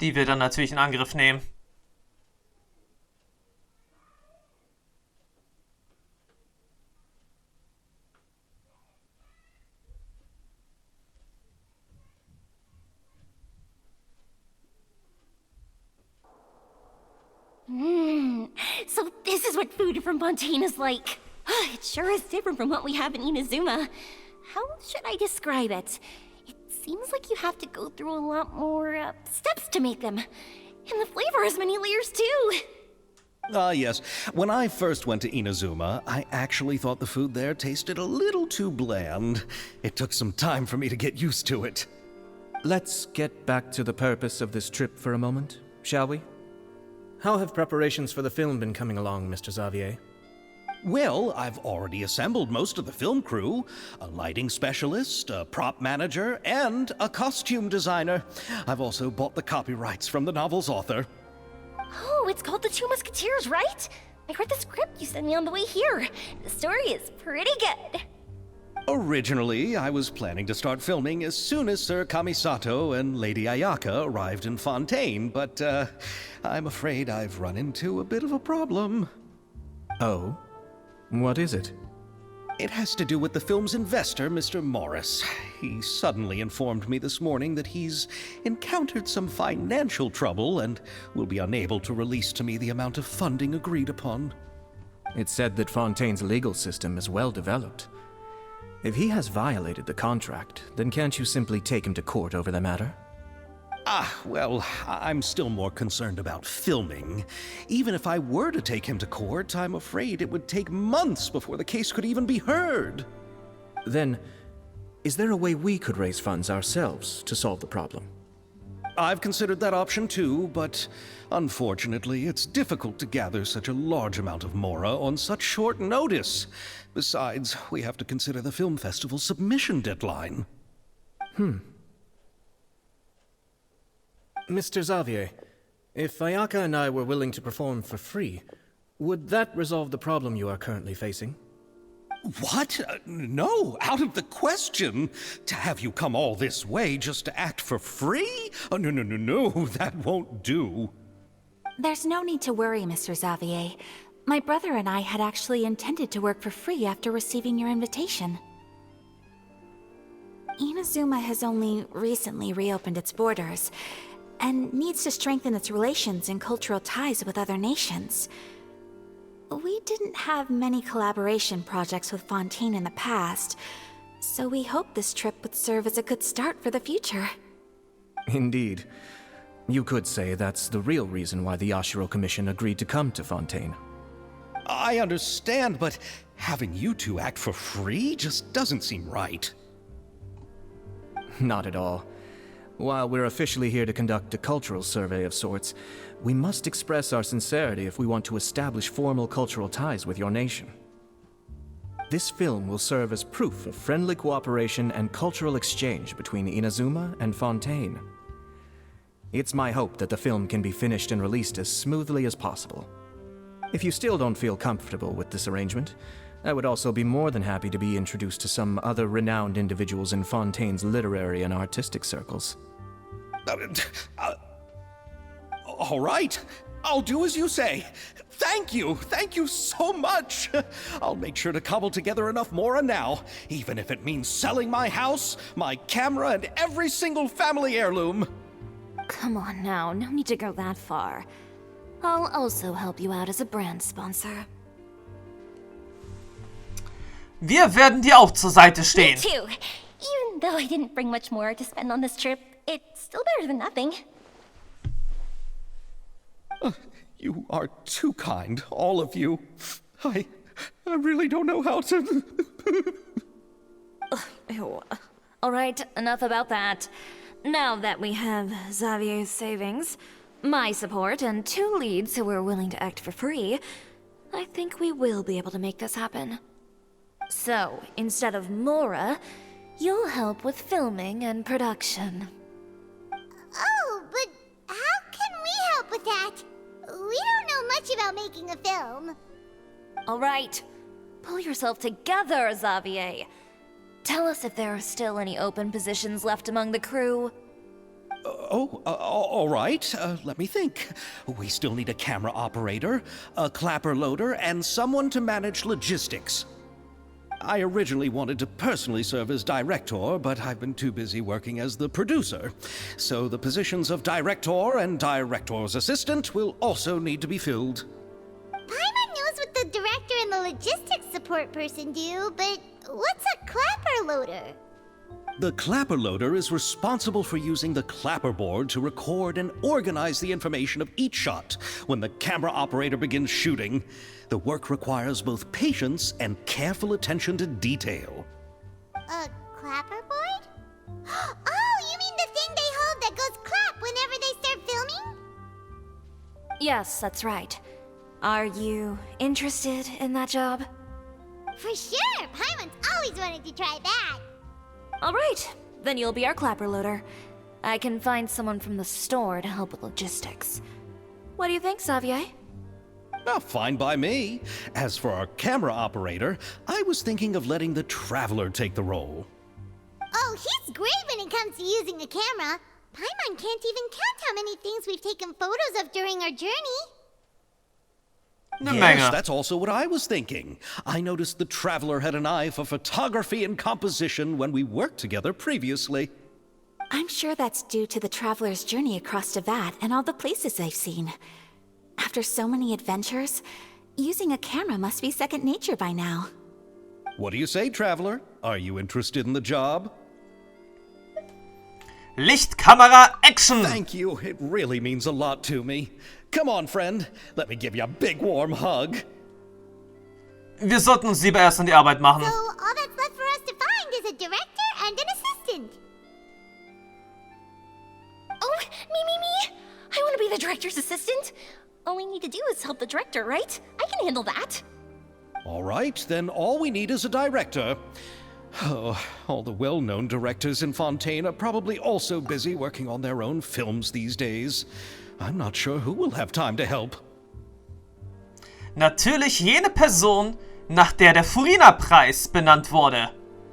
die wir dann natürlich in Angriff nehmen. So this is what food from Fontaine is like. It sure is different from what we have in Inazuma. How should I describe it? It seems like you have to go through a lot more steps to make them. And the flavor has many layers too. Yes. When I first went to Inazuma, I actually thought the food there tasted a little too bland. It took some time for me to get used to it. Let's get back to the purpose of this trip for a moment, shall we? How have preparations for the film been coming along, Mr. Xavier? Well, I've already assembled most of the film crew. A lighting specialist, a prop manager, and a costume designer. I've also bought the copyrights from the novel's author. Oh, it's called The Two Musketeers, right? I read the script you sent me on the way here. The story is pretty good. Originally, I was planning to start filming as soon as Sir Kamisato and Lady Ayaka arrived in Fontaine, but I'm afraid I've run into a bit of a problem. Oh? What is it? It has to do with the film's investor, Mr. Morris. He suddenly informed me this morning that he's encountered some financial trouble and will be unable to release to me the amount of funding agreed upon. It's said that Fontaine's legal system is well developed. If he has violated the contract, then can't you simply take him to court over the matter? Well, I'm still more concerned about filming. Even if I were to take him to court, I'm afraid it would take months before the case could even be heard. Then, is there a way we could raise funds ourselves to solve the problem? I've considered that option too, but unfortunately, it's difficult to gather such a large amount of mora on such short notice. Besides, we have to consider the film festival's submission deadline. Mr. Xavier, if Ayaka and I were willing to perform for free, would that resolve the problem you are currently facing? What? No, out of the question. To have you come all this way just to act for free? Oh, no, that won't do. There's no need to worry, Mr. Xavier. My brother and I had actually intended to work for free after receiving your invitation. Inazuma has only recently reopened its borders, and needs to strengthen its relations and cultural ties with other nations. We didn't have many collaboration projects with Fontaine in the past, so we hoped this trip would serve as a good start for the future. Indeed. You could say that's the real reason why the Yashiro Commission agreed to come to Fontaine. I understand, but having you two act for free just doesn't seem right. Not at all. While we're officially here to conduct a cultural survey of sorts, we must express our sincerity if we want to establish formal cultural ties with your nation. This film will serve as proof of friendly cooperation and cultural exchange between Inazuma and Fontaine. It's my hope that the film can be finished and released as smoothly as possible. If you still don't feel comfortable with this arrangement, I would also be more than happy to be introduced to some other renowned individuals in Fontaine's literary and artistic circles. All right, I'll do as you say. Thank you so much. I'll make sure to cobble together enough mora now, even if it means selling my house, my camera, and every single family heirloom. Come on now, no need to go that far. I'll also help you out as a brand sponsor. Wir werden dir auch zur Seite Me stehen. too. Even though I didn't bring much more to spend on this trip, it's still better than nothing. You are too kind, all of you. I really don't know how to... Ew. Alright, enough about that. Now that we have Xavier's savings, my support, and 2 leads who are willing to act for free, I think we will be able to make this happen. So, instead of Mora, you'll help with filming and production. Oh, but how can we help with that? We don't know much about making a film. Alright, pull yourself together, Xavier. Tell us if there are still any open positions left among the crew. All right, let me think. We still need a camera operator, a clapper loader, and someone to manage logistics. I originally wanted to personally serve as director, but I've been too busy working as the producer. So the positions of director and director's assistant will also need to be filled. Paimon knows what the director and the logistics support person do, but what's a clapper loader? The clapper loader is responsible for using the clapper board to record and organize the information of each shot when the camera operator begins shooting. The work requires both patience and careful attention to detail. A clapperboard? Oh, you mean the thing they hold that goes clap whenever they start filming? Yes, that's right. Are you interested in that job? For sure! Paimon's always wanted to try that. All right, then you'll be our clapper loader. I can find someone from the store to help with logistics. What do you think, Xavier? Oh, fine by me. As for our camera operator, I was thinking of letting the Traveler take the role. Oh, he's great when it comes to using a camera. Paimon can't even count how many things we've taken photos of during our journey. Eine Yes, Menge. that's also what I was thinking. I noticed the Traveler had an eye for photography and composition when we worked together previously. I'm sure that's due to the traveler's journey across Tivat and all the places they've seen. After so many adventures, using a camera must be second nature by now. What do you say, Traveler? Are you interested in the job? Licht, Kamera, Action! Thank you. It really means a lot to me. Come on, friend. Let me give you a big warm hug. Wir sollten uns lieber erst an die Arbeit machen. So all that's left for us to find is a director and an assistant. Oh, me. I want to be the director's assistant. All we need to do is help the director, right? I can handle that. All right, then all we need is a director. Oh, all the well-known directors in Fontaine are probably also busy working on their own films these days. I'm not sure who will have time to help. Natürlich jene Person, nach der der Furina-Preis benannt wurde.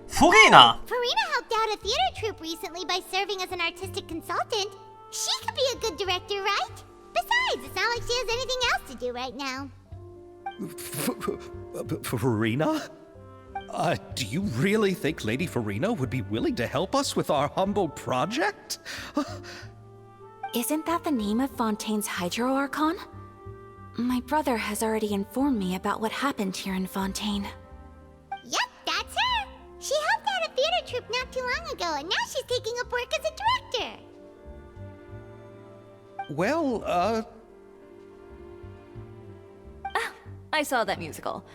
Furina! Furina helped out a theater troupe recently by serving as an artistic consultant. She could be a good director, right? Besides, it's not like she has anything else to do right now. Furina? Do you really think Lady Furina would be willing to help us with our humble project? Isn't that the name of Fontaine's Hydro Archon? My brother has already informed me about what happened here in Fontaine. Yep, that's her. She helped out a theater troupe not too long ago, and now she's taking up work as a director. Well, I saw that musical.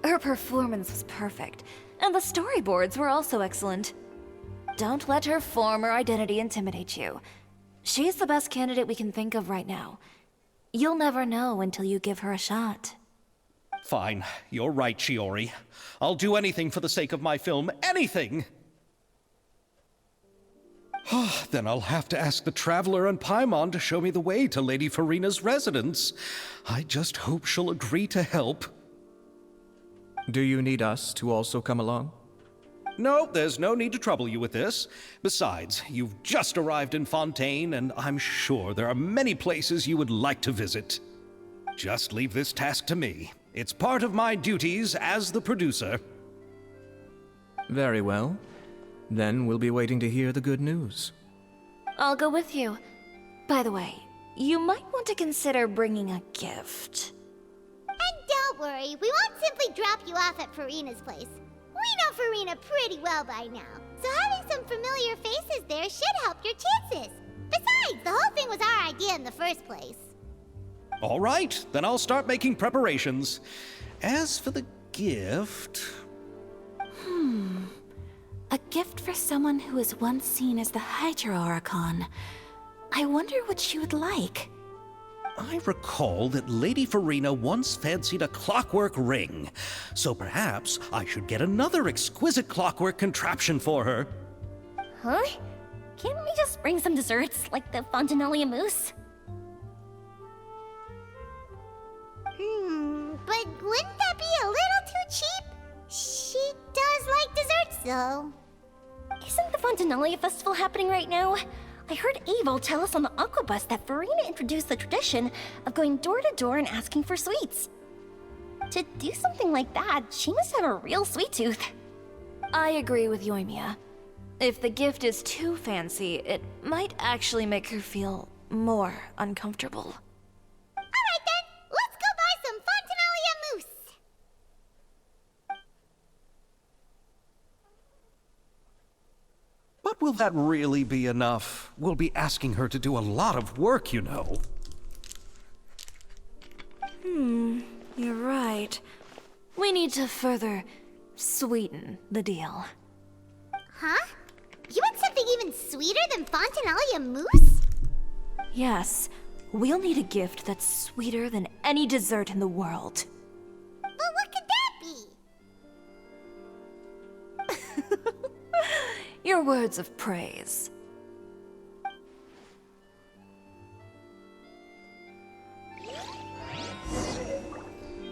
Her performance was perfect, and the storyboards were also excellent. Don't let her former identity intimidate you. She's the best candidate we can think of right now. You'll never know until you give her a shot. fine. You're right, Shiori. I'll do anything for the sake of my film. Anything! Then I'll have to ask the Traveler and Paimon to show me the way to Lady Furina's residence. I just hope she'll agree to help. Do you need us to also come along? No, there's no need to trouble you with this. Besides, you've just arrived in Fontaine, and I'm sure there are many places you would like to visit. Just leave this task to me. It's part of my duties as the producer. Very well. Then we'll be waiting to hear the good news. I'll go with you. By the way, you might want to consider bringing a gift. And don't worry, we won't simply drop you off at Furina's place. We know Furina pretty well by now, so having some familiar faces there should help your chances. Besides, the whole thing was our idea in the first place. All right, then I'll start making preparations. As for the gift... A gift for someone who was once seen as the Hydro Archon. I wonder what she would like. I recall that Lady Furina once fancied a clockwork ring, so perhaps I should get another exquisite clockwork contraption for her. Huh? Can't we just bring some desserts, like the Fontanalia mousse? But wouldn't that be a little too cheap? She does like desserts, though. Isn't the Fontanalia festival happening right now? I heard Abel tell us on the Aquabus that Furina introduced the tradition of going door to door and asking for sweets. To do something like that, she must have a real sweet tooth. I agree with Yoimiya. If the gift is too fancy, it might actually make her feel more uncomfortable. Alright then, let's go buy some Fontanalia mousse! But will that really be enough? We'll be asking her to do a lot of work, you know. You're right. We need to further sweeten the deal. Huh? You want something even sweeter than Fontanalia mousse? Yes, we'll need a gift that's sweeter than any dessert in the world. But what could that be? Your words of praise.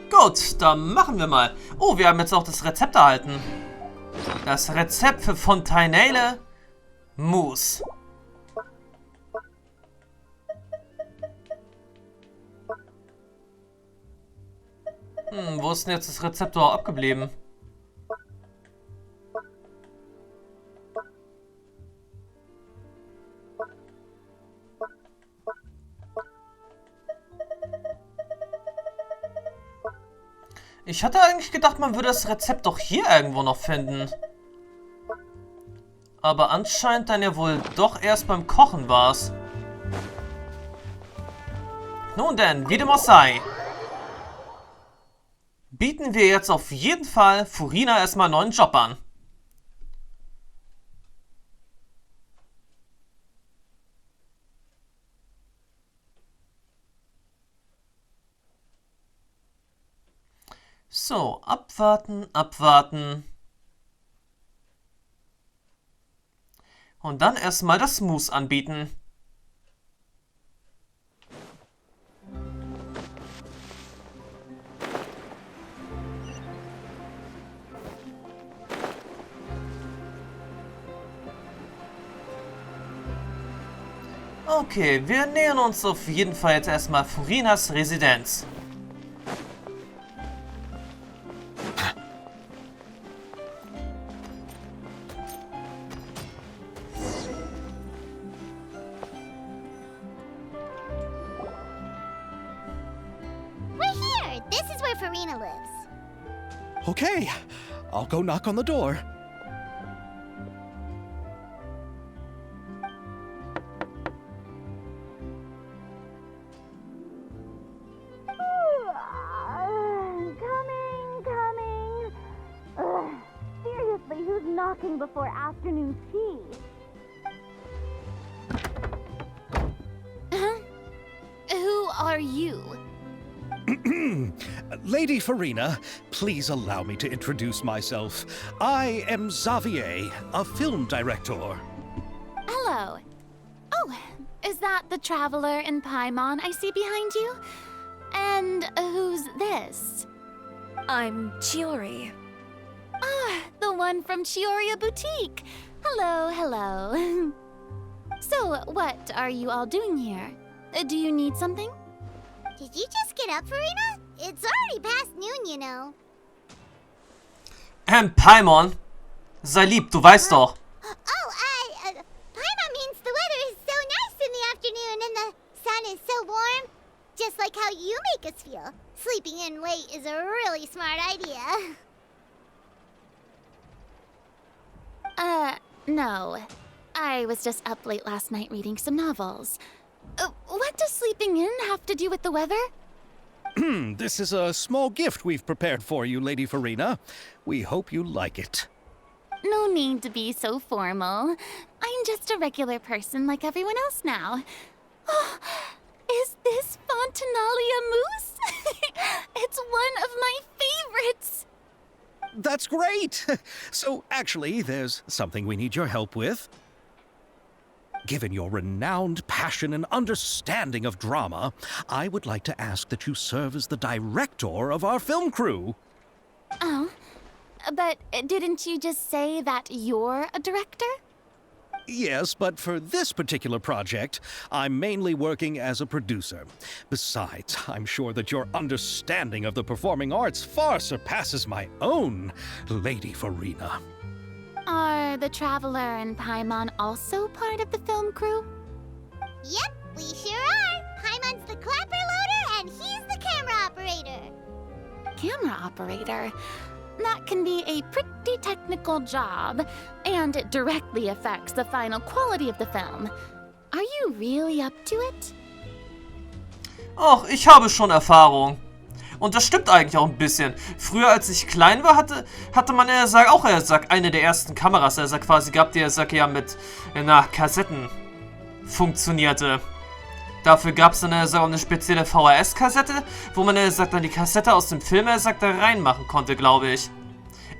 Gut, dann machen wir mal. Oh, wir haben jetzt auch das Rezept erhalten. Das Rezept für Fontanaile Mousse. Wo ist denn jetzt das Rezept auch abgeblieben? Ich hatte eigentlich gedacht, man würde das Rezept doch hier irgendwo noch finden. Aber anscheinend dann ja wohl doch erst beim Kochen war's. Nun denn, wie dem auch sei. Bieten wir jetzt auf jeden Fall Furina erstmal einen neuen Job an. So, abwarten, abwarten. Und dann erstmal das Mousse anbieten. Okay, wir nähern uns auf jeden Fall jetzt erstmal Furinas Residenz. We're here! This is where Furina lives. Okay, I'll go knock on the door. Coming. Seriously, who's knocking before afternoon tea? Who are you? Lady Furina, please allow me to introduce myself. I am Xavier, a film director. Hello. Oh, is that the traveler in Paimon I see behind you? And who's this? I'm Chiori. Ah, the one from Chioria Boutique. Hello, hello. So, what are you all doing here? Do you need something? Did you just get up, Furina? It's already past noon, you know. Paimon, sei lieb, du weißt doch. Paimon means the weather is so nice in the afternoon and the sun is so warm. Just like how you make us feel. Sleeping in late is a really smart idea. No. I was just up late last night reading some novels. What does sleeping in have to do with the weather? This is a small gift we've prepared for you, Lady Furina. We hope you like it. No need to be so formal. I'm just a regular person like everyone else now. Oh, is this Fontanalia mousse? It's one of my favorites. That's great! So, actually, there's something we need your help with. Given your renowned passion and understanding of drama, I would like to ask that you serve as the director of our film crew. Oh, but didn't you just say that you're a director? Yes, but for this particular project, I'm mainly working as a producer. Besides, I'm sure that your understanding of the performing arts far surpasses my own, Lady Furina. Are the Traveler and Paimon also part of the film crew? Yep, we sure are. Paimon's the clapper loader and he's the camera operator. Camera operator? That can be a pretty technical job, and it directly affects the final quality of the film. Are you really up to it? Och, ich habe schon Erfahrung. Und das stimmt eigentlich auch ein bisschen. Früher, als ich klein war, hatte man auch eine der ersten Kameras, quasi gehabt, die ja mit Kassetten funktionierte. Dafür gab es dann auch eine spezielle VHS-Kassette, wo man dann die Kassette aus dem Film da reinmachen konnte, glaube ich.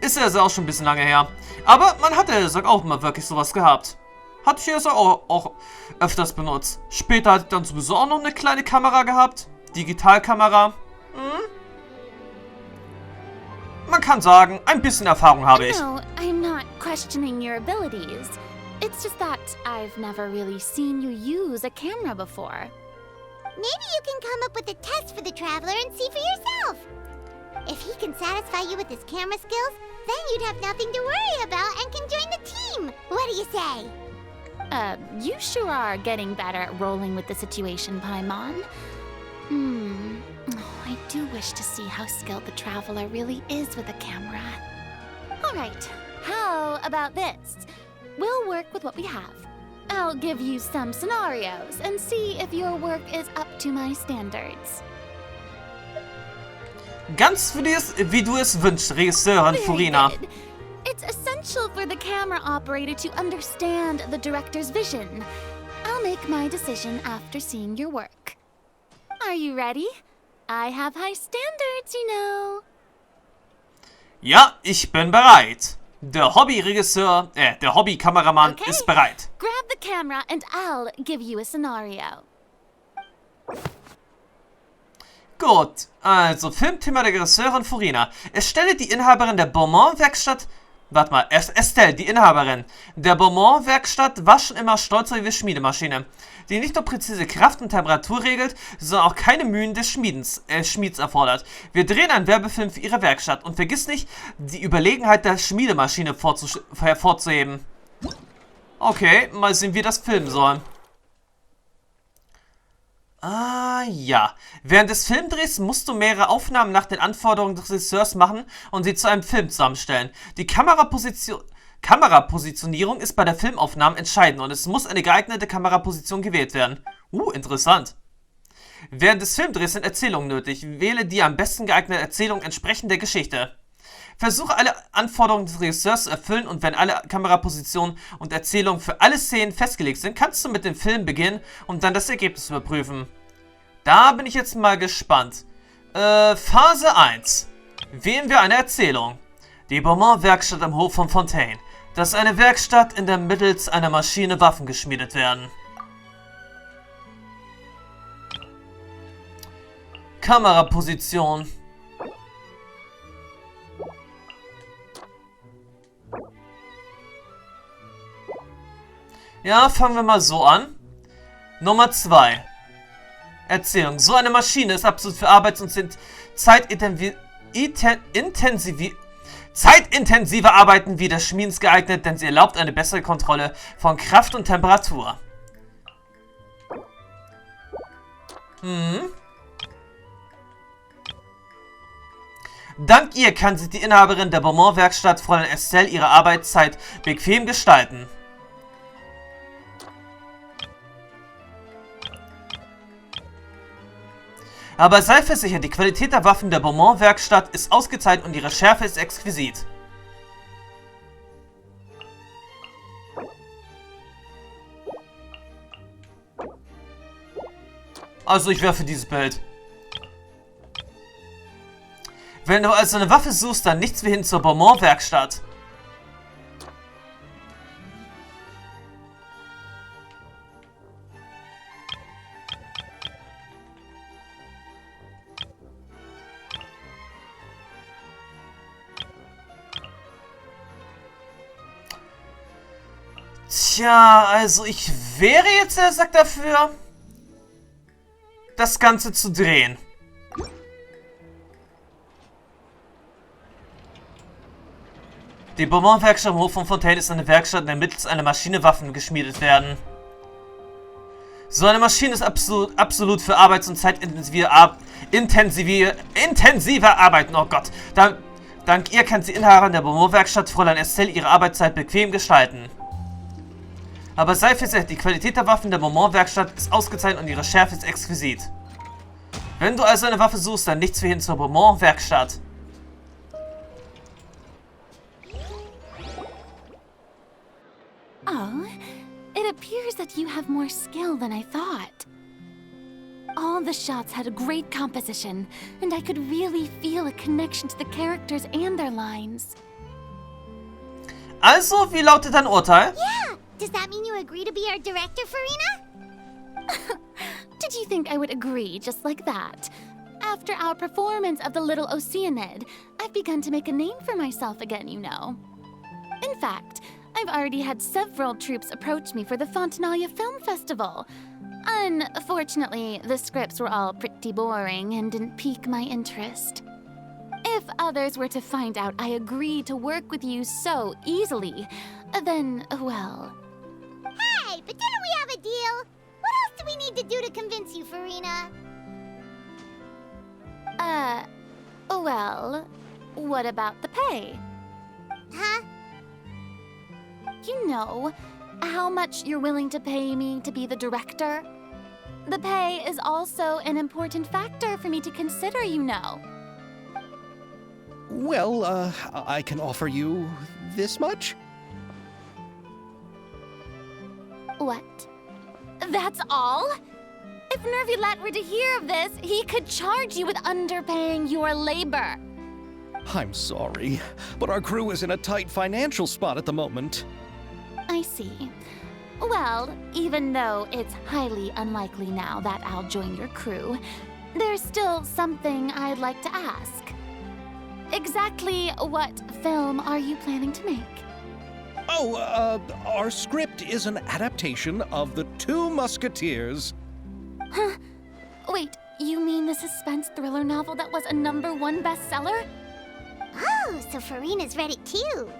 Ist auch schon ein bisschen lange her. Aber man hatte auch mal wirklich sowas gehabt. Hatte ich auch öfters benutzt. Später hatte ich dann sowieso auch noch eine kleine Kamera gehabt. Digitalkamera. Man kann sagen, ein bisschen Erfahrung habe ich. No, I'm not questioning your abilities. It's just that I've never really seen you use a camera before. Maybe you can come up with a test for the Traveler and see for yourself. If he can satisfy you with his camera skills, then you'd have nothing to worry about and can join the team. What do you say? You sure are getting better at rolling with the situation, Paimon. I do wish to see how skilled the Traveler really is with a camera. Alright, how about this? We'll work with what we have. I'll give you some scenarios and see if your work is up to my standards. Ganz wie du es wünschst, Regisseurin Furina. Very good. It's essential for the camera operator to understand the director's vision. I'll make my decision after seeing your work. Are you ready? I have high standards, you know. Ja, ich bin bereit. Der Hobby-Kameramann ist bereit. Grab the camera and I'll give you a scenario. Gut, also Filmthema der Regisseurin Furina. Estelle, die Inhaberin der Beaumont-Werkstatt... Warte mal, Estelle, die Inhaberin der Beaumont-Werkstatt, war schon immer stolz auf ihre Schmiedemaschine, die nicht nur präzise Kraft und Temperatur regelt, sondern auch keine Mühen des Schmieds erfordert. Wir drehen einen Werbefilm für ihre Werkstatt und vergiss nicht, die Überlegenheit der Schmiedemaschine hervorzuheben. Okay, mal sehen, wie das filmen soll. Ja. Während des Filmdrehs musst du mehrere Aufnahmen nach den Anforderungen des Regisseurs machen und sie zu einem Film zusammenstellen. Die Kamerapositionierung ist bei der Filmaufnahme entscheidend und es muss eine geeignete Kameraposition gewählt werden. Interessant. Während des Filmdrehs sind Erzählungen nötig. Wähle die am besten geeignete Erzählung entsprechend der Geschichte. Versuche alle Anforderungen des Regisseurs zu erfüllen und wenn alle Kamerapositionen und Erzählungen für alle Szenen festgelegt sind, kannst du mit dem Film beginnen und dann das Ergebnis überprüfen. Da bin ich jetzt mal gespannt. Phase 1. Wählen wir eine Erzählung. Die Beaumont-Werkstatt am Hof von Fontaine. Das ist eine Werkstatt, in der mittels einer Maschine Waffen geschmiedet werden. Kameraposition. Ja, fangen wir mal so an. Nummer 2. Erzählung. So eine Maschine ist absolut für arbeits- und zeitintensive Arbeiten wie das Schmiedens geeignet, denn sie erlaubt eine bessere Kontrolle von Kraft und Temperatur. Dank ihr kann sich die Inhaberin der Beaumont-Werkstatt, Fräulein Estelle, ihre Arbeitszeit bequem gestalten. Aber sei versichert, die Qualität der Waffen der Beaumont-Werkstatt ist ausgezeichnet und ihre Schärfe ist exquisit. Also ich wäre für dieses Bild. Wenn du also eine Waffe suchst, dann nichts wie hin zur Beaumont-Werkstatt. Tja, also ich wäre jetzt der Sack dafür, das Ganze zu drehen. Die Beaumont-Werkstatt am Hof von Fontaine ist eine Werkstatt, in der mittels einer Maschine Waffen geschmiedet werden. So eine Maschine ist absolut für arbeits- und zeitintensive Arbeiten. Oh Gott. Dank ihr kann die Inhaberin der Beaumont-Werkstatt, Fräulein Estelle, ihre Arbeitszeit bequem gestalten. Aber sei versichert, die Qualität der Waffen der Beaumont-Werkstatt ist ausgezeichnet und ihre Schärfe ist exquisit. Wenn du also eine Waffe suchst, dann nichts für hin zur Beaumont-Werkstatt. Oh, it appears that you have more skill than I thought. All the shots had a great composition, and I could really feel a connection to the characters and their lines. Also, wie lautet dein Urteil? Yeah! Does that mean you agree to be our director, Furina? Did you think I would agree just like that? After our performance of The Little Oceanid, I've begun to make a name for myself again, you know. In fact, I've already had several troops approach me for the Fontanalia Film Festival. Unfortunately, the scripts were all pretty boring and didn't pique my interest. If others were to find out I agreed to work with you so easily, then, well... Hey, but didn't we have a deal? What else do we need to do to convince you, Furina? Well, what about the pay? Huh? You know, how much you're willing to pay me to be the director? The pay is also an important factor for me to consider, you know. Well, I can offer you this much? What? That's all? If Nervilet were to hear of this, he could charge you with underpaying your labor. I'm sorry, but our crew is in a tight financial spot at the moment. I see. Well, even though it's highly unlikely now that I'll join your crew, there's still something I'd like to ask. Exactly what film are you planning to make? Oh, our script is an adaptation of The Two Musketeers. Huh? Wait, you mean the suspense thriller novel that was a #1 bestseller? Oh, so Furina's read it too.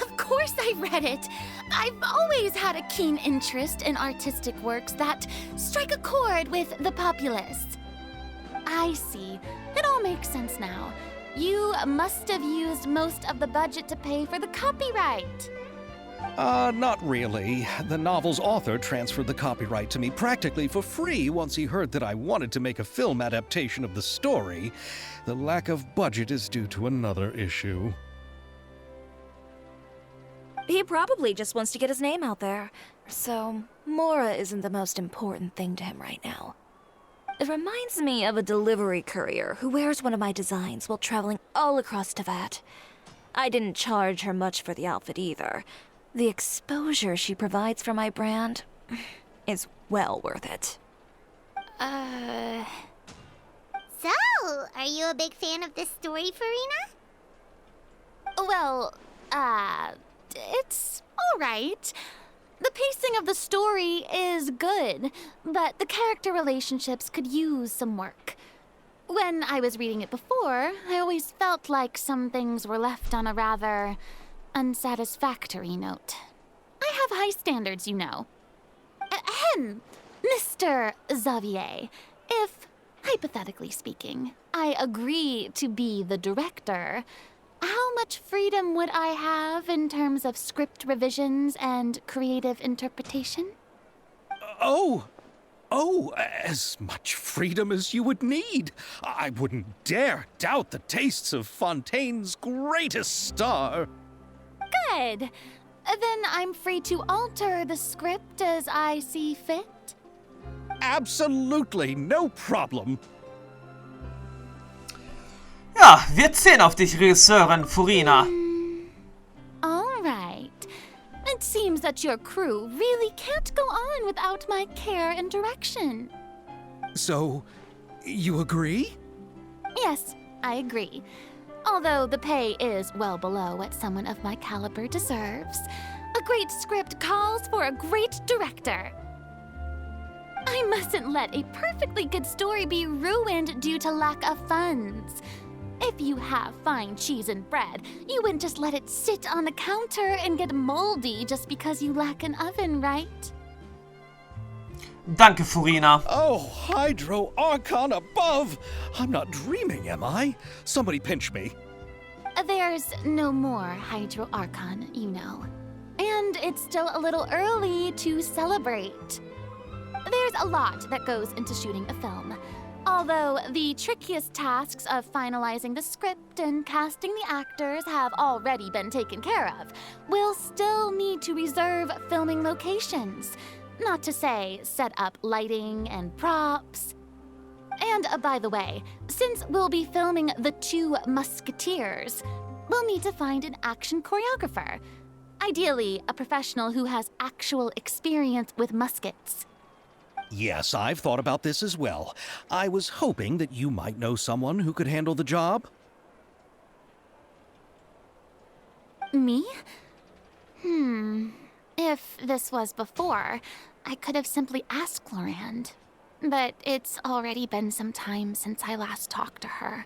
Of course I read it. I've always had a keen interest in artistic works that strike a chord with the populace. I see. It all makes sense now. You must have used most of the budget to pay for the copyright. Not really. The novel's author transferred the copyright to me practically for free once he heard that I wanted to make a film adaptation of the story. The lack of budget is due to another issue. He probably just wants to get his name out there. So, Mora isn't the most important thing to him right now. It reminds me of a delivery courier who wears one of my designs while traveling all across Teyvat. I didn't charge her much for the outfit either. The exposure she provides for my brand is well worth it. So, are you a big fan of this story, Furina? Well, it's alright. The pacing of the story is good, but the character relationships could use some work. When I was reading it before, I always felt like some things were left on a rather unsatisfactory note. I have high standards, you know. Ahem, Mr. Xavier, if, hypothetically speaking, I agree to be the director, how much freedom would I have in terms of script revisions and creative interpretation? Oh, as much freedom as you would need. I wouldn't dare doubt the tastes of Fontaine's greatest star. Good. Then I'm free to alter the script as I see fit? Absolutely, no problem. Ja, wir zählen auf dich, Regisseurin Furina. All right. It seems that your crew really can't go on without my care and direction. So, you agree? Yes, I agree. Although the pay is well below what someone of my caliber deserves. great script calls for a great director. I mustn't let a perfectly good story be ruined due to lack of funds. If you have fine cheese and bread, you wouldn't just let it sit on the counter and get moldy just because you lack an oven, right? Danke, Furina. Oh, Hydro Archon above! I'm not dreaming, am I? Somebody pinch me. There's no more Hydro Archon, you know. And it's still a little early to celebrate. There's a lot that goes into shooting a film. Although the trickiest tasks of finalizing the script and casting the actors have already been taken care of, we'll still need to reserve filming locations. Not to say set up lighting and props. And by the way, since we'll be filming The Two Musketeers, we'll need to find an action choreographer. Ideally, a professional who has actual experience with muskets. Yes, I've thought about this as well. I was hoping that you might know someone who could handle the job. Me? If this was before, I could have simply asked Florand. But it's already been some time since I last talked to her.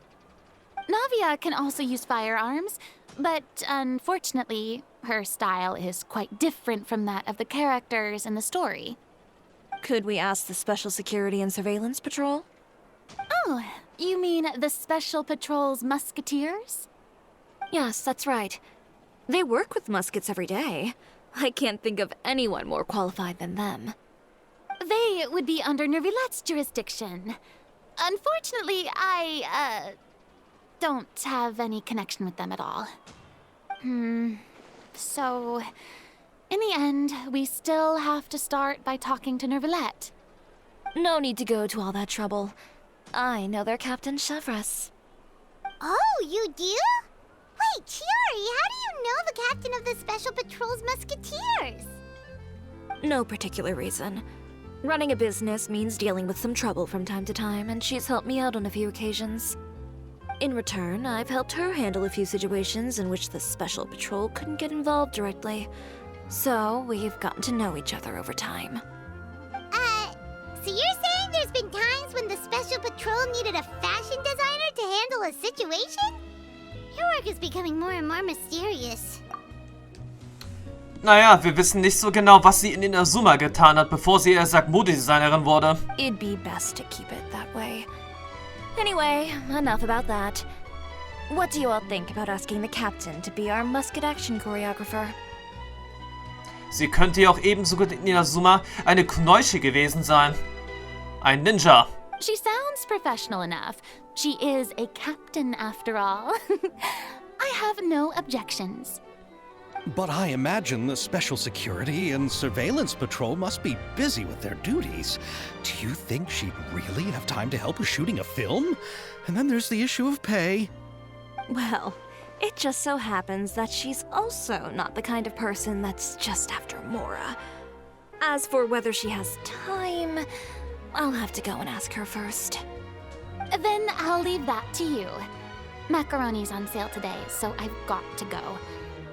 Navia can also use firearms, but unfortunately, her style is quite different from that of the characters in the story. Could we ask the Special Security and Surveillance Patrol? Oh, you mean the Special Patrol's Musketeers? Yes, that's right. They work with muskets every day. I can't think of anyone more qualified than them. They would be under Nervilette's jurisdiction. Unfortunately, I don't have any connection with them at all. So, in the end, we still have to start by talking to Nervilette. No need to go to all that trouble. I know their Captain Chevreuse. Oh, you do? Wait, Chiori, how do you know the captain of the Special Patrol's Musketeers? No particular reason. Running a business means dealing with some trouble from time to time, and she's helped me out on a few occasions. In return, I've helped her handle a few situations in which the Special Patrol couldn't get involved directly. So, we've gotten to know each other over time. So you're saying there's been times when the Special Patrol needed a fashion designer to handle a situation? Your work is becoming more and more mysterious. Naja, wir wissen nicht so genau, was sie in Inazuma getan hat, bevor sie erst Modedesignerin wurde. It'd be best to keep it that way. Anyway, enough about that. What do you all think about asking the captain to be our musket action choreographer? Sie könnte ja auch ebenso gut in Inazuma eine Knoische gewesen sein. Ein Ninja. She sounds professional enough. She is a captain after all. I have no objections. But I imagine the Special Security and Surveillance Patrol must be busy with their duties. Do you think she'd really have time to help with shooting a film? And then there's the issue of pay. Well, it just so happens that she's also not the kind of person that's just after Mora. As for whether she has time, I'll have to go and ask her first. Then I'll leave that to you. Macaroni's on sale today, so I've got to go.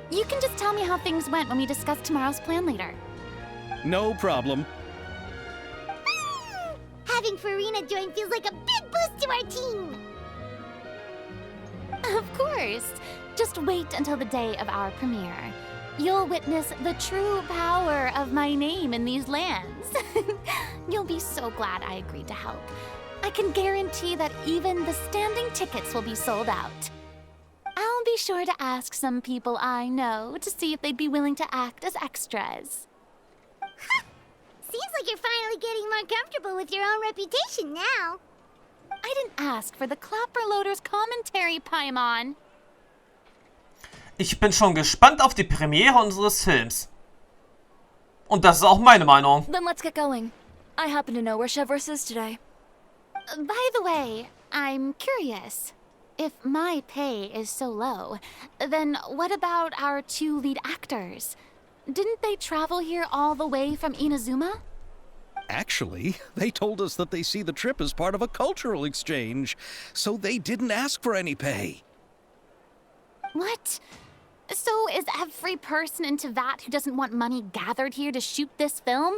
You can just tell me how things went when we discuss tomorrow's plan later. No problem. Having Furina join feels like a big boost to our team. Of course. Just wait until the day of our premiere. You'll witness the true power of my name in these lands. You'll be so glad I agreed to help. I can guarantee that even the standing tickets will be sold out. I'll be sure to ask some people I know to see if they'd be willing to act as extras. Seems like you're finally getting more comfortable with your own reputation now. I didn't ask for the Clapperloaders commentary, Paimon. Ich bin schon gespannt auf die Premiere unseres Films. Und das ist auch meine Meinung. Then let's get going. I happen to know where Chevreuse is today. By the way, I'm curious. If my pay is so low, then what about our two lead actors? Didn't they travel here all the way from Inazuma? Actually, they told us that they see the trip as part of a cultural exchange, so they didn't ask for any pay. What? So is every person in Teyvat who doesn't want money gathered here to shoot this film?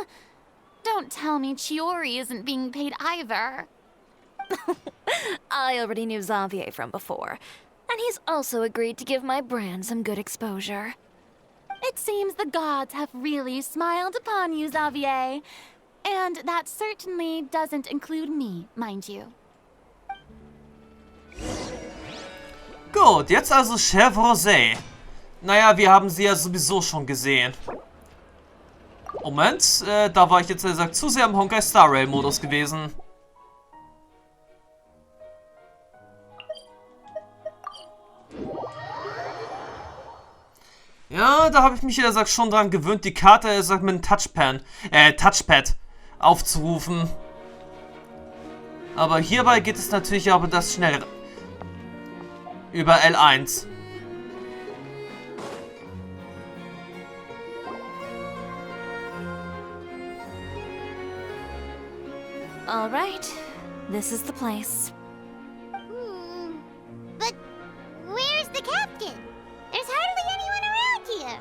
Don't tell me Chiori isn't being paid either. I already knew Xavier from before, and he's also agreed to give my brand some good exposure. It seems the gods have really smiled upon you, Xavier. And that certainly doesn't include me, mind you. Gut, jetzt also Chevreuse. Naja, wir haben sie ja sowieso schon gesehen. Moment, da war ich jetzt, ehrlich gesagt, zu sehr im Honkai Star Rail Modus gewesen. Ja, da habe ich mich, ehrlich gesagt, schon dran gewöhnt, die Karte, ehrlich gesagt, mit einem Touchpad aufzurufen. Aber hierbei geht es natürlich aber das schnell über L1. All right, this is the place. But where's the captain? There's hardly anyone around here.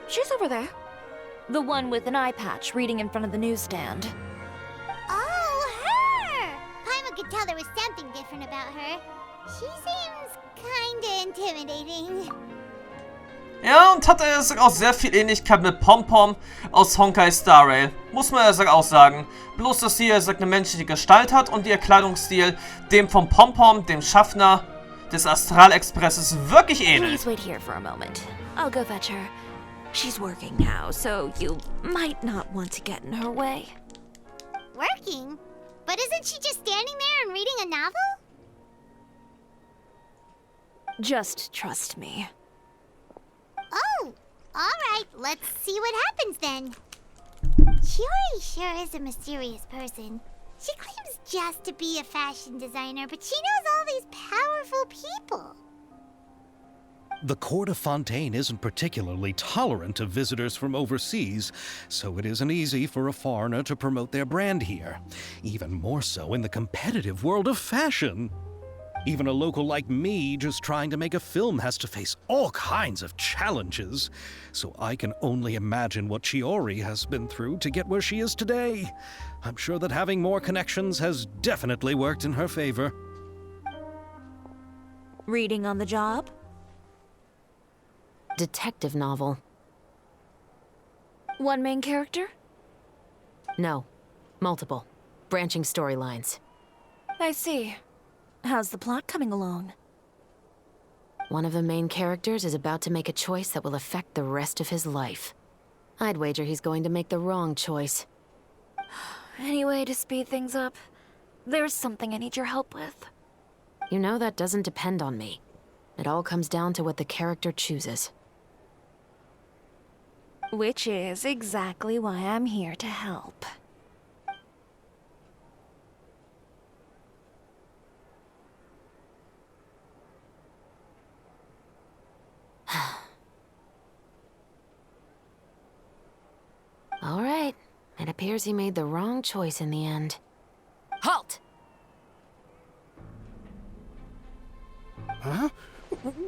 She's over there. The one with an eye patch reading in front of the newsstand. Oh, her! Paimon could tell there was something different about her. She seems kinda intimidating. Ja, und hat er auch sehr viel Ähnlichkeit mit Pom-Pom aus Honkai Star Rail. Muss man auch sagen. Bloß, dass sie eine menschliche Gestalt hat und ihr Kleidungsstil dem von Pom-Pom, dem Schaffner des Astralexpresses, wirklich ähnelt. Please wait here for a moment. I'll go fetch her. She's working now, so you might not want to get in her way. Working? But isn't she just standing there and reading a novel? Just trust me. Oh, alright, let's see what happens then. Chiori sure is a mysterious person. She claims just to be a fashion designer, but she knows all these powerful people. The court of Fontaine isn't particularly tolerant of visitors from overseas, so it isn't easy for a foreigner to promote their brand here. Even more so in the competitive world of fashion. Even a local like me just trying to make a film has to face all kinds of challenges. So I can only imagine what Chiori has been through to get where she is today. I'm sure that having more connections has definitely worked in her favor. Reading on the job? Detective novel. One main character? No. Multiple. Branching storylines. I see. How's the plot coming along? One of the main characters is about to make a choice that will affect the rest of his life. I'd wager he's going to make the wrong choice. Any way to speed things up? There's something I need your help with. You know that doesn't depend on me. It all comes down to what the character chooses. Which is exactly why I'm here to help. All right. It appears he made the wrong choice in the end. Halt! Huh?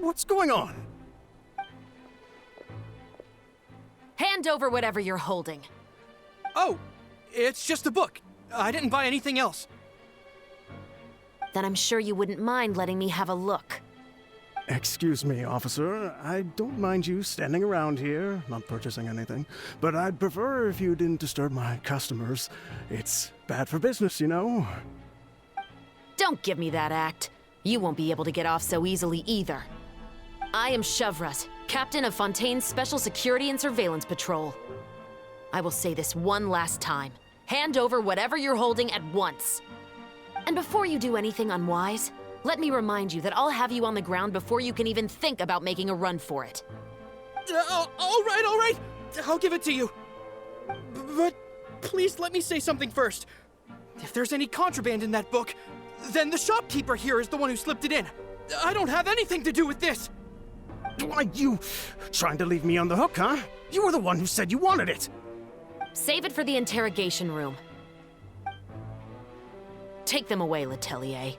What's going on? Hand over whatever you're holding. Oh, it's just a book. I didn't buy anything else. Then I'm sure you wouldn't mind letting me have a look. Excuse me, officer. I don't mind you standing around here, not purchasing anything, but I'd prefer if you didn't disturb my customers. It's bad for business, you know? Don't give me that act. You won't be able to get off so easily either. I am Chevreuse, captain of Fontaine's Special Security and Surveillance Patrol. I will say this one last time. Hand over whatever you're holding at once. And before you do anything unwise, let me remind you that I'll have you on the ground before you can even think about making a run for it. All right. I'll give it to you. But please let me say something first. If there's any contraband in that book, then the shopkeeper here is the one who slipped it in. I don't have anything to do with this. Why, you trying to leave me on the hook, huh? You were the one who said you wanted it. Save it for the interrogation room. Take them away, Letelier.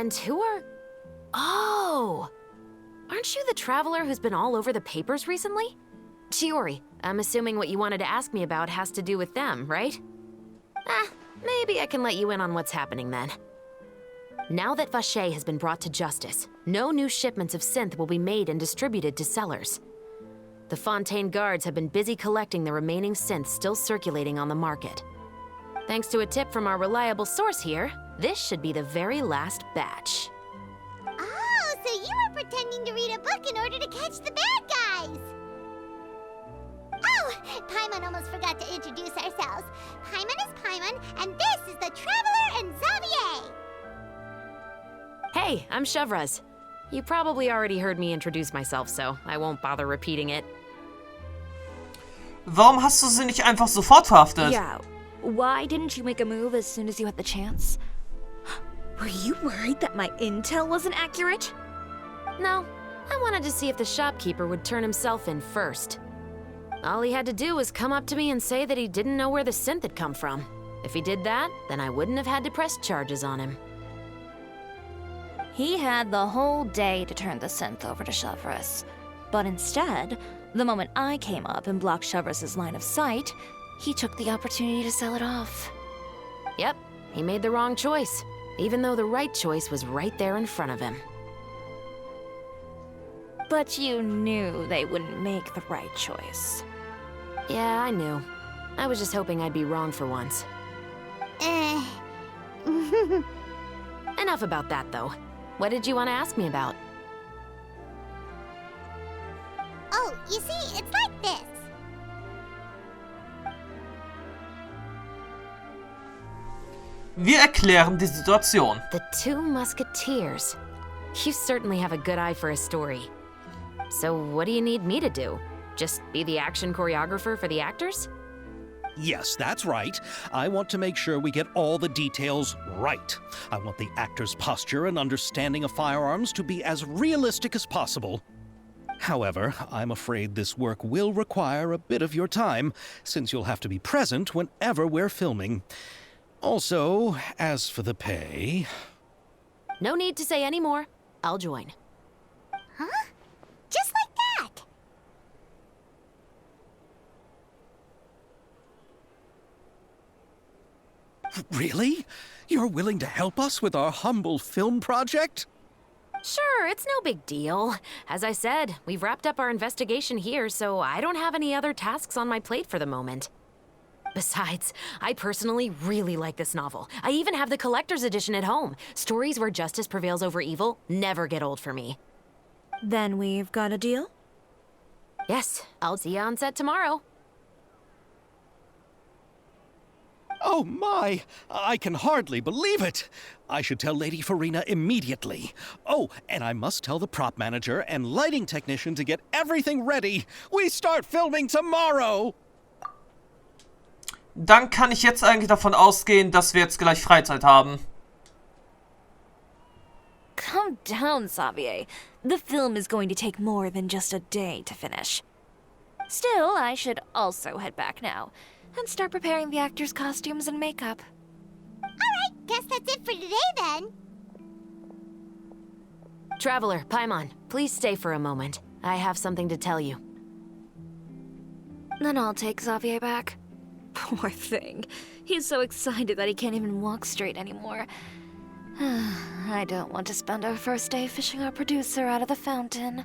And who are... Oh! Aren't you the traveler who's been all over the papers recently? Shiori, I'm assuming what you wanted to ask me about has to do with them, right? Maybe I can let you in on what's happening then. Now that Vacher has been brought to justice, no new shipments of synth will be made and distributed to sellers. The Fontaine guards have been busy collecting the remaining synths still circulating on the market. Thanks to a tip from our reliable source here, this should be the very last batch. Oh, so you were pretending to read a book in order to catch the bad guys! Oh, Paimon almost forgot to introduce ourselves. Paimon is Paimon, and this is the Traveler and Xavier! Hey, I'm Chevreuse. You probably already heard me introduce myself, so I won't bother repeating it. Warum hast du sie nicht einfach sofort verhaftet? Yeah, why didn't you make a move as soon as you had the chance? Were you worried that my intel wasn't accurate? No, I wanted to see if the shopkeeper would turn himself in first. All he had to do was come up to me and say that he didn't know where the synth had come from. If he did that, then I wouldn't have had to press charges on him. He had the whole day to turn the synth over to Chevreuse. But instead, the moment I came up and blocked Chevreuse's line of sight, he took the opportunity to sell it off. Yep, he made the wrong choice, even though the right choice was right there in front of him. But you knew they wouldn't make the right choice. Yeah, I knew. I was just hoping I'd be wrong for once. Enough about that, though. What did you want to ask me about? Oh, you see, it's like this. Wir erklären die Situation. The Two Musketeers. You certainly have a good eye for a story. So what do you need me to do? Just be the action choreographer for the actors? Yes, that's right. I want to make sure we get all the details right. I want the actor's posture and understanding of firearms to be as realistic as possible. However, I'm afraid this work will require a bit of your time, since you'll have to be present whenever we're filming. Also, as for the pay... No need to say any more. I'll join. Huh? Just like that? Really? You're willing to help us with our humble film project? Sure, it's no big deal. As I said, we've wrapped up our investigation here, so I don't have any other tasks on my plate for the moment. Besides, I personally really like this novel. I even have the collector's edition at home. Stories where justice prevails over evil never get old for me. Then we've got a deal? Yes, I'll see you on set tomorrow. Oh my! I can hardly believe it! I should tell Lady Furina immediately. Oh, and I must tell the prop manager and lighting technician to get everything ready. We start filming tomorrow! Dann kann ich jetzt eigentlich davon ausgehen, dass wir jetzt gleich Freizeit haben. Calm down, Xavier. The film is going to take more than just a day to finish. Still, I should also head back now and start preparing the actors' costumes and makeup. Alright, guess that's it for today then. Traveler, Paimon, please stay for a moment. I have something to tell you. Then I'll take Xavier back. Poor thing. He's so excited that he can't even walk straight anymore. I don't want to spend our first day fishing our producer out of the fountain.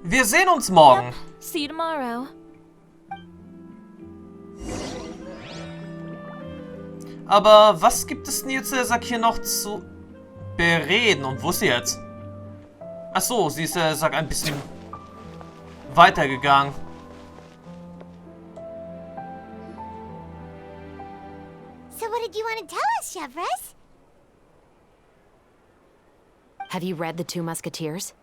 Wir sehen uns morgen. Yep. See you tomorrow. Aber was gibt es denn jetzt, Sack, hier noch zu bereden? Und wo ist sie jetzt? Achso, sie ist, Sack, ein bisschen weitergegangen. So what did you want to tell us, Chevreuse? Have you read The Two Musketeers?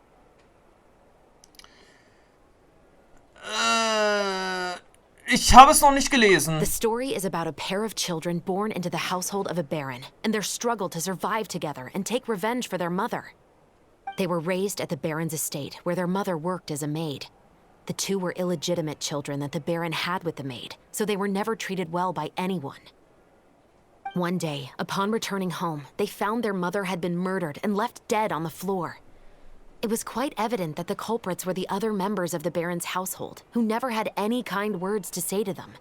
Ich habe es noch nicht gelesen. The story is about a pair of children born into the household of a baron and their struggle to survive together and take revenge for their mother. They were raised at the baron's estate, where their mother worked as a maid. The two were illegitimate children that the baron had with the maid, so they were never treated well by anyone. One day, upon returning home, they found their mother had been murdered and left dead on the floor. It was quite evident that the culprits were the other members of the Baron's household, who never had any kind words to say to them.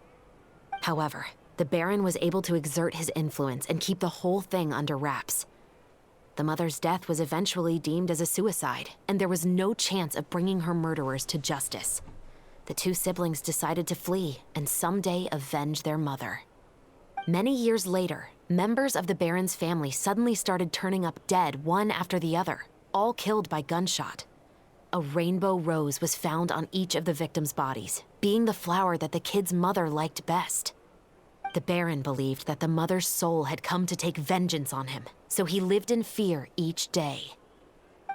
However, the Baron was able to exert his influence and keep the whole thing under wraps. The mother's death was eventually deemed as a suicide, and there was no chance of bringing her murderers to justice. The two siblings decided to flee and someday avenge their mother. Many years later, members of the Baron's family suddenly started turning up dead one after the other, all killed by gunshot. A rainbow rose was found on each of the victims' bodies, being the flower that the kid's mother liked best. The Baron believed that the mother's soul had come to take vengeance on him, so he lived in fear each day.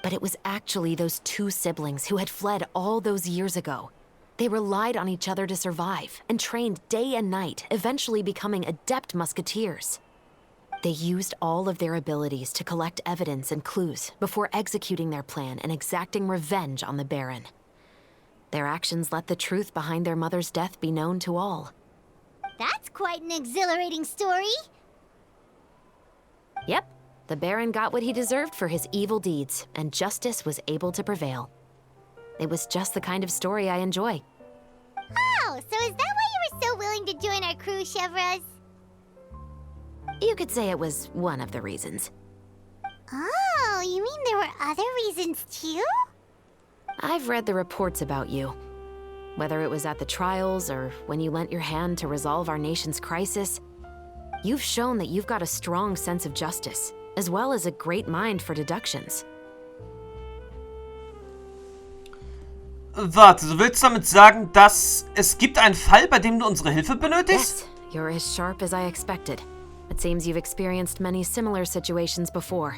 But it was actually those two siblings who had fled all those years ago. They relied on each other to survive and trained day and night, eventually becoming adept musketeers. They used all of their abilities to collect evidence and clues before executing their plan and exacting revenge on the Baron. Their actions let the truth behind their mother's death be known to all. That's quite an exhilarating story. Yep, the Baron got what he deserved for his evil deeds, and justice was able to prevail. It was just the kind of story I enjoy. Oh, so is that why you were so willing to join our crew, Chevreuse? You could say it was one of the reasons. Oh, you mean there were other reasons too? I've read the reports about you. Whether it was at the trials or when you lent your hand to resolve our nation's crisis, you've shown that you've got a strong sense of justice, as well as a great mind for deductions. Warte, du willst damit sagen, dass es gibt einen Fall, bei dem du unsere Hilfe benötigst? Yes, you're as sharp as I expected. It seems you've experienced many similar situations before.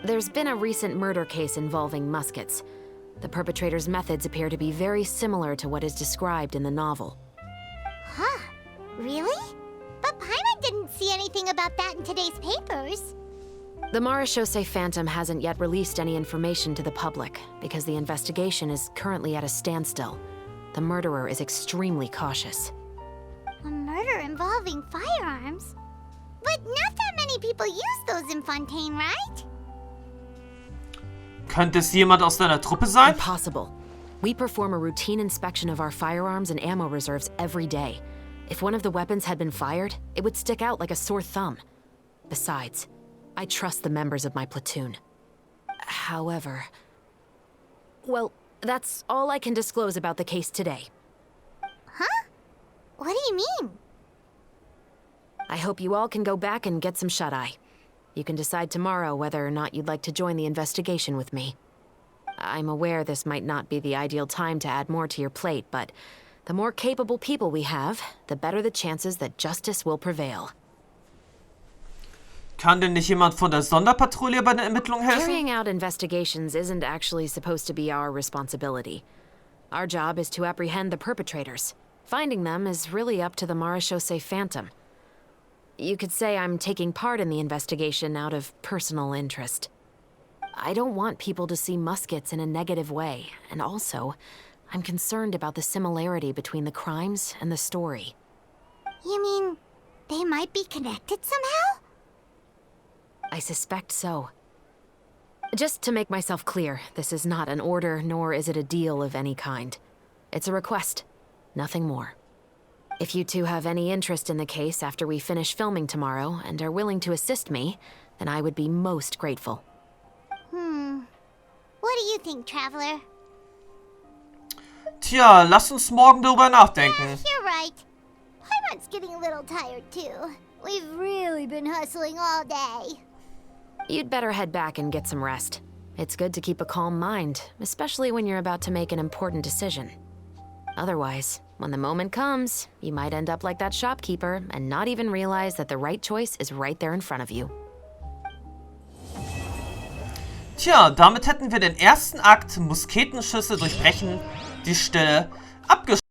There's been a recent murder case involving muskets. The perpetrator's methods appear to be very similar to what is described in the novel. Huh, really? But Paimon didn't see anything about that in today's papers. The Marechaussee Phantom hasn't yet released any information to the public because the investigation is currently at a standstill. The murderer is extremely cautious. A murder involving firearms? But not that many people use those in Fontaine, right? Könnte es jemand aus deiner Truppe sein? Impossible. We perform a routine inspection of our firearms and ammo reserves every day. If one of the weapons had been fired, it would stick out like a sore thumb. Besides, I trust the members of my platoon. However... Well, that's all I can disclose about the case today. Huh? What do you mean? I hope you all can go back and get some shut-eye. You can decide tomorrow whether or not you'd like to join the investigation with me. I'm aware this might not be the ideal time to add more to your plate, but the more capable people we have, the better the chances that justice will prevail. Kann denn nicht jemand von der Sonderpatrouille bei den Ermittlungen helfen? Carrying out investigations isn't actually supposed to be our responsibility. Our job is to apprehend the perpetrators. Finding them is really up to the Marechaussee Phantom. You could say I'm taking part in the investigation out of personal interest. I don't want people to see muskets in a negative way, and also, I'm concerned about the similarity between the crimes and the story. You mean they might be connected somehow? I suspect so. Just to make myself clear, this is not an order, nor is it a deal of any kind. It's a request, nothing more. If you two have any interest in the case after we finish filming tomorrow and are willing to assist me, then I would be most grateful. What do you think, Traveler? Tja, lass uns morgen darüber nachdenken. You're right. Paimon's getting a little tired too. We've really been hustling all day. You'd better head back and get some rest. It's good to keep a calm mind, especially when you're about to make an important decision. Otherwise, when the moment comes, you might end up like that shopkeeper and not even realize that the right choice is right there in front of you. Tja, damit hätten wir den ersten Akt Musketenschüsse durchbrechen die Stille abgeschlossen.